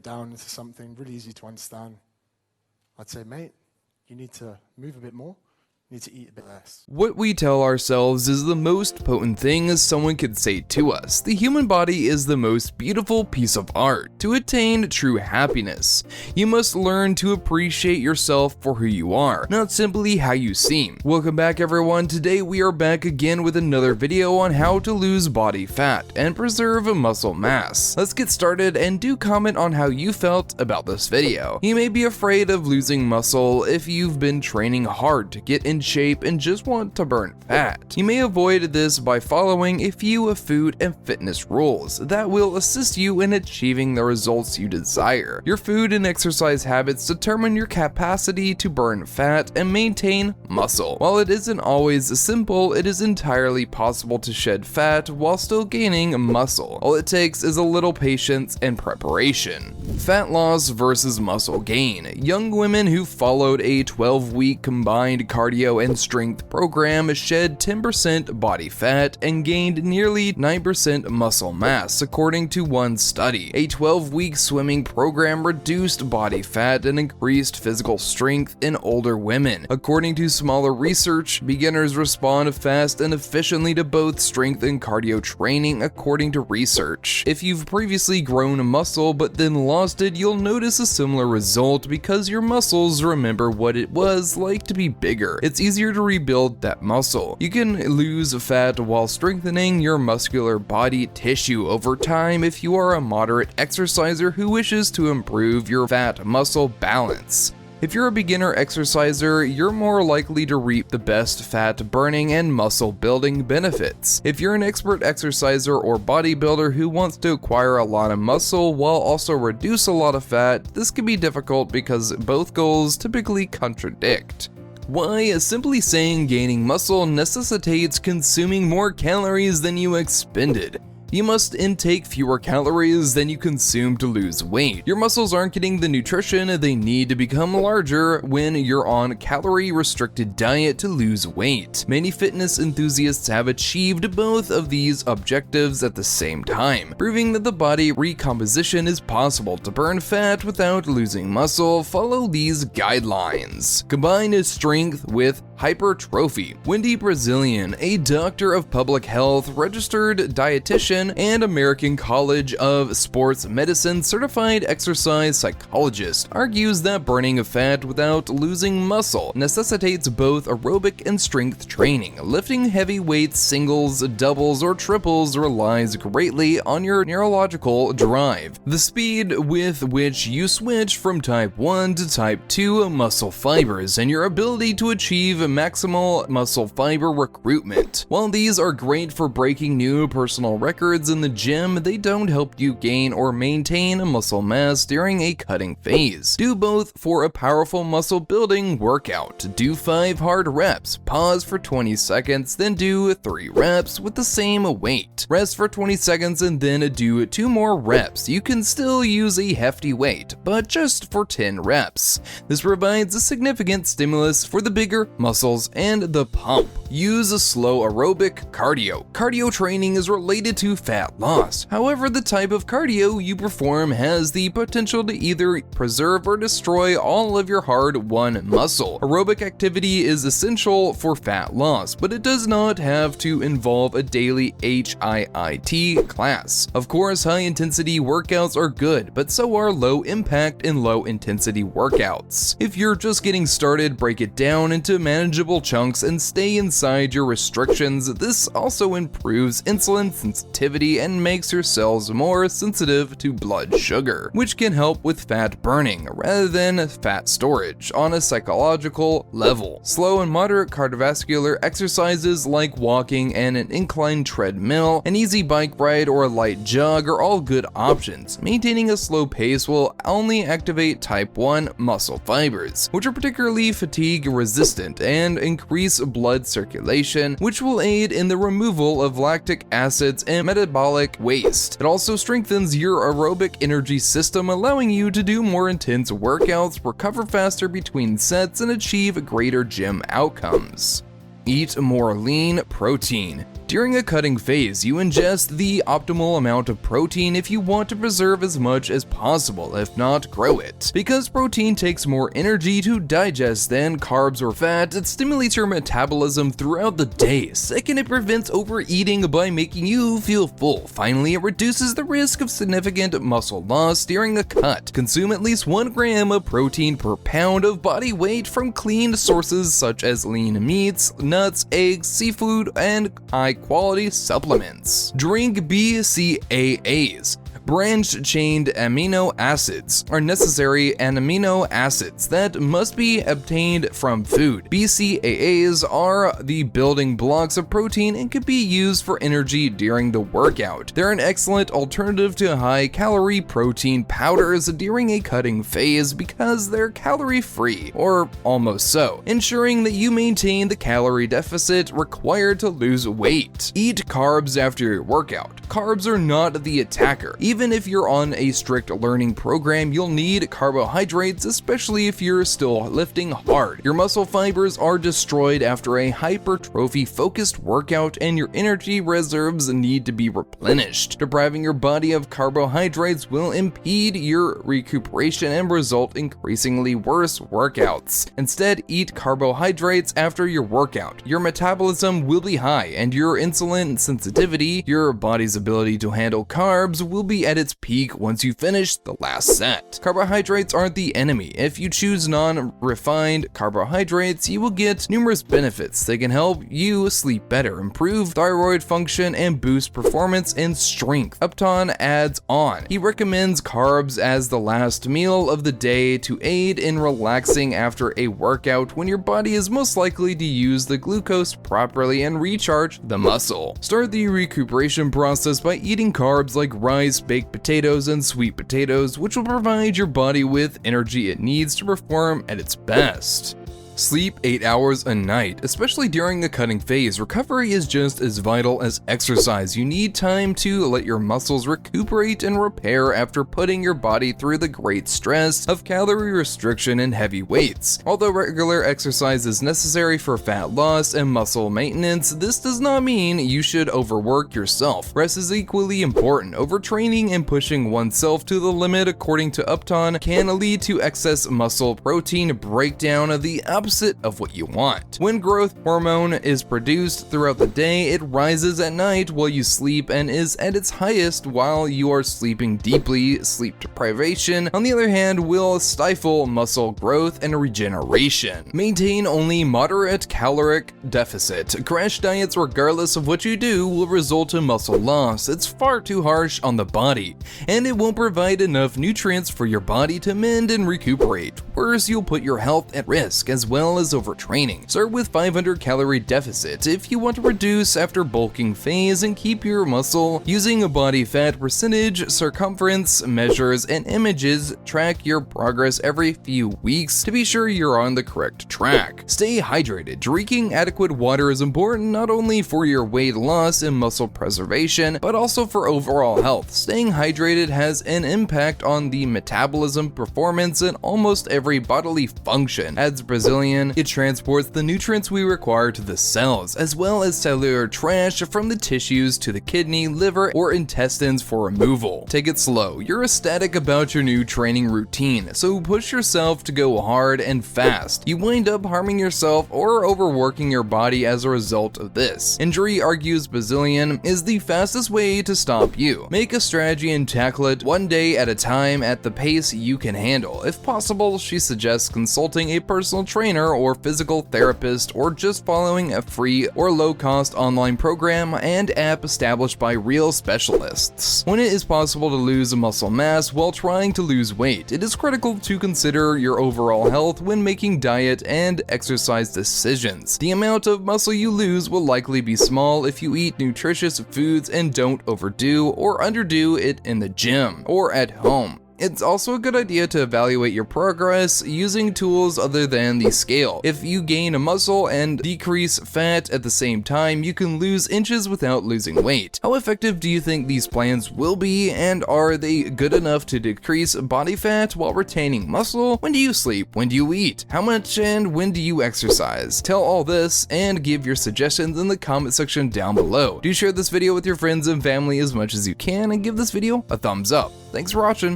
down into something really easy to understand, I'd say, mate, you need to move a bit more. You need to eat a bit less. What we tell ourselves is the most potent thing someone could say to us. The human body is the most beautiful piece of art. To attain true happiness, you must learn to appreciate yourself for who you are, not simply how you seem. Welcome back, everyone. Today we are back again with another video on how to lose body fat and preserve muscle mass. Let's get started, and do comment on how you felt about this video. You may be afraid of losing muscle if you've been training hard to get in shape and just want to burn fat. You may avoid this by following a few food and fitness rules that will assist you in achieving the results you desire. Your food and exercise habits determine your capacity to burn fat and maintain muscle. While it isn't always simple, it is entirely possible to shed fat while still gaining muscle. All it takes is a little patience and preparation. Fat loss versus muscle gain. Young women who followed a 12-week combined cardio and strength program shed 10% body fat and gained nearly 9% muscle mass, according to one study. A 12-week swimming program reduced body fat and increased physical strength in older women. According to smaller research, beginners respond fast and efficiently to both strength and cardio training, according to research. If you've previously grown muscle but then lost it, you'll notice a similar result because your muscles remember what it was like to be bigger. It's easier to rebuild that muscle. You can lose fat while strengthening your muscular body tissue over time if you are a moderate exerciser who wishes to improve your fat-muscle balance. If you're a beginner exerciser, you're more likely to reap the best fat burning and muscle building benefits. If you're an expert exerciser or bodybuilder who wants to acquire a lot of muscle while also reduce a lot of fat, this can be difficult because both goals typically contradict. Why simply saying gaining muscle necessitates consuming more calories than you expended. You must intake fewer calories than you consume to lose weight. Your muscles aren't getting the nutrition they need to become larger when you're on a calorie-restricted diet to lose weight. Many fitness enthusiasts have achieved both of these objectives at the same time, proving that the body recomposition is possible. To burn fat without losing muscle, follow these guidelines. Combine strength with hypertrophy. Wendy Brazilian, a doctor of public health, registered dietitian, and American College of Sports Medicine certified exercise psychologist, argues that burning fat without losing muscle necessitates both aerobic and strength training. Lifting heavy weights, singles, doubles, or triples relies greatly on your neurological drive, the speed with which you switch from type 1 to type 2 muscle fibers, and your ability to achieve maximal muscle fiber recruitment. While these are great for breaking new personal records in the gym, they don't help you gain or maintain muscle mass during a cutting phase. Do both for a powerful muscle building workout. Do 5 hard reps, pause for 20 seconds, then do 3 reps with the same weight. Rest for 20 seconds and then do 2 more reps. You can still use a hefty weight, but just for 10 reps. This provides a significant stimulus for the bigger muscles and the pump. Use a slow aerobic cardio. Cardio training is related to fat loss. However, the type of cardio you perform has the potential to either preserve or destroy all of your hard-won muscle. Aerobic activity is essential for fat loss, but it does not have to involve a daily HIIT class. Of course, high-intensity workouts are good, but so are low-impact and low-intensity workouts. If you're just getting started, break it down into manageable chunks and stay inside your restrictions. This also improves insulin sensitivity and makes your cells more sensitive to blood sugar, which can help with fat burning rather than fat storage. On a psychological level, slow and moderate cardiovascular exercises like walking and an inclined treadmill, an easy bike ride, or a light jog are all good options. Maintaining a slow pace will only activate type 1 muscle fibers, which are particularly fatigue resistant, and increase blood circulation, which will aid in the removal of lactic acids and metabolic waste. It also strengthens your aerobic energy system, allowing you to do more intense workouts, recover faster between sets, and achieve greater gym outcomes. Eat more lean protein. During a cutting phase, you ingest the optimal amount of protein if you want to preserve as much as possible, if not grow it. Because protein takes more energy to digest than carbs or fat, it stimulates your metabolism throughout the day. Second, it prevents overeating by making you feel full. Finally, it reduces the risk of significant muscle loss during a cut. Consume at least 1 gram of protein per pound of body weight from clean sources such as lean meats, nuts, eggs, seafood, and high-quality supplements. Drink BCAAs. Branched-chain amino acids are necessary and amino acids that must be obtained from food. BCAAs are the building blocks of protein and can be used for energy during the workout. They're an excellent alternative to high-calorie protein powders during a cutting phase because they're calorie-free, or almost so, ensuring that you maintain the calorie deficit required to lose weight. Eat carbs after your workout. Carbs are not the attacker. Even if you're on a strict learning program, you'll need carbohydrates, especially if you're still lifting hard. Your muscle fibers are destroyed after a hypertrophy-focused workout, and your energy reserves need to be replenished. Depriving your body of carbohydrates will impede your recuperation and result in increasingly worse workouts. Instead, eat carbohydrates after your workout. Your metabolism will be high, and your insulin sensitivity, your body's ability to handle carbs, will be at its peak once you finish the last set. Carbohydrates aren't the enemy. If you choose non-refined carbohydrates, you will get numerous benefits. They can help you sleep better, improve thyroid function, and boost performance and strength. Attain adds on. He recommends carbs as the last meal of the day to aid in relaxing after a workout when your body is most likely to use the glucose properly and recharge the muscle. Start the recuperation process by eating carbs like rice, baked potatoes, and sweet potatoes, which will provide your body with energy it needs to perform at its best. Sleep 8 hours a night. Especially during the cutting phase, recovery is just as vital as exercise. You need time to let your muscles recuperate and repair after putting your body through the great stress of calorie restriction and heavy weights. Although regular exercise is necessary for fat loss and muscle maintenance, this does not mean you should overwork yourself. Rest is equally important. Overtraining and pushing oneself to the limit, according to Attain, can lead to excess muscle protein breakdown, the opposite of what you want. When growth hormone is produced throughout the day, it rises at night while you sleep and is at its highest while you are sleeping deeply. Sleep deprivation, on the other hand, will stifle muscle growth and regeneration. Maintain only moderate caloric deficit. Crash diets, regardless of what you do, will result in muscle loss. It's far too harsh on the body, and it won't provide enough nutrients for your body to mend and recuperate. Worse, you'll put your health at risk as well as overtraining. Start with 500 calorie deficit if you want to reduce after bulking phase and keep your muscle. Using a body fat percentage, circumference measures, and images, track your progress every few weeks to be sure you're on the correct track. Stay hydrated. Drinking adequate water is important not only for your weight loss and muscle preservation, but also for overall health. Staying hydrated has an impact on the metabolism, performance, and almost every bodily function. Adds Brazilian, it transports the nutrients we require to the cells, as well as cellular trash from the tissues to the kidney, liver, or intestines for removal. Take it slow. You're ecstatic about your new training routine, so push yourself to go hard and fast. You wind up harming yourself or overworking your body as a result of this. Injury, argues Brazilian, is the fastest way to stop you. Make a strategy and tackle it one day at a time at the pace you can handle. If possible, she suggests consulting a personal trainer or physical therapist, or just following a free or low-cost online program and app established by real specialists. When it is possible to lose muscle mass while trying to lose weight, it is critical to consider your overall health when making diet and exercise decisions. The amount of muscle you lose will likely be small if you eat nutritious foods and don't overdo or underdo it in the gym or at home. It's also a good idea to evaluate your progress using tools other than the scale. If you gain a muscle and decrease fat at the same time, you can lose inches without losing weight. How effective do you think these plans will be, and are they good enough to decrease body fat while retaining muscle? When do you sleep? When do you eat? How much and when do you exercise? Tell all this and give your suggestions in the comment section down below. Do share this video with your friends and family as much as you can, and give this video a thumbs up. Thanks for watching.